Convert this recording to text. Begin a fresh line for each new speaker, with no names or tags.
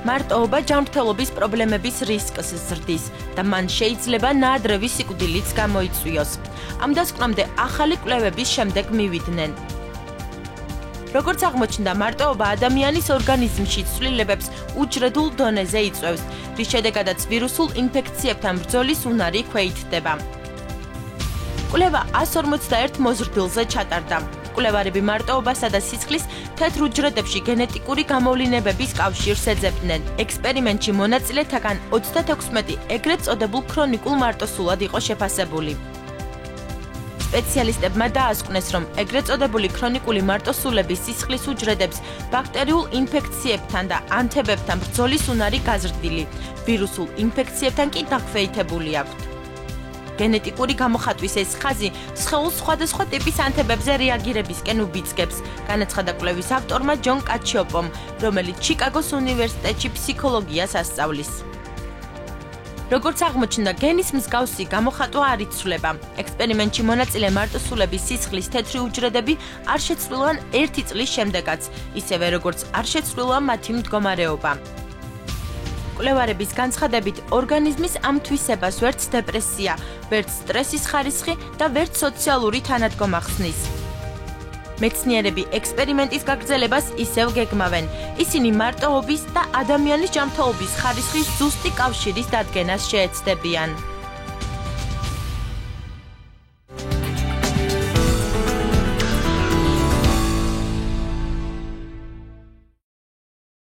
მარტოობა ჯანმრთელობის პრობლემების რისკს ზრდის და მან შეიძლება ნაადრევი სიკვდილიც გამოიწვიოს. ამ დასკვნამდე ახალი კვლევების შემდეგ მივიდნენ. როგორც აღმოჩნდა, მარტოობა ადამიანის ორგანიზმში ცვლილებებს უჯრედულ დონეზე იწვევს, რის შედეგადაც ვირუსულ ინფექციებთან ბრძოლის უნარი ქვეითდება. კვლევა 151 მოზრდილზე ჩატარდა. კვლევარები მარტოობასა და სისხლის თეთრ უჯრედებში გენეტიკური გამოვლინებების კავშირს ეძებდნენ. ექსპერიმენტში მონაწილეთაგან 36 ეგრეთ წოდებულ ქრონიკულ მარტოსულად იყო შეფასებული. სპეციალისტებმა დაასკვნეს, რომ ეგრეთ წოდებული ქრონიკული მარტოსულების სისხლის უჯრედებს ბაქტერიულ ინფექციებთან და ანთებებთან ბრძოლის უნარი გაზრდილი, ვირუსულ ინფექციებთან კი დაქვეითებული აქვთ. გენეტიკური გამოხატვის ეს ხაზი სხეულს სხვადასხვა ტიპის ანთებებზე რეაგირებისკენ უბიძგებს, განაცხადა კვლევის ავტორმა ჯონ კაჩიოპომ, რომელიც ჩიკაგოს უნივერსიტეტში ფსიქოლოგიას ასწავლის. როგორც აღმოჩნდა, გენის მსგავსი გამოხატვა არ იცვლება. ექსპერიმენტში მონაწილე მარტოსულების სისხლის თეთრი უჯრედები არ შეცვლილან 1 წლის შემდეგაც, ისევე როგორც არ შეცვლილა მათი მდგომარეობა. კვლევარების განცხადებით, ორგანიზმის ამ თვისებას ვერც დეპრესია, ვერც სტრესის ხარისხი და ვერც სოციალური თანადგომა ხსნის. მეცნიერები ექსპერიმენტის გაგრძელებას ისევ გეგმავენ. ისინი მარტოობის და ადამიანის ჯანმრთელობის ხარისხის ზუსტი კავშირის დადგენას შეეცდებიან.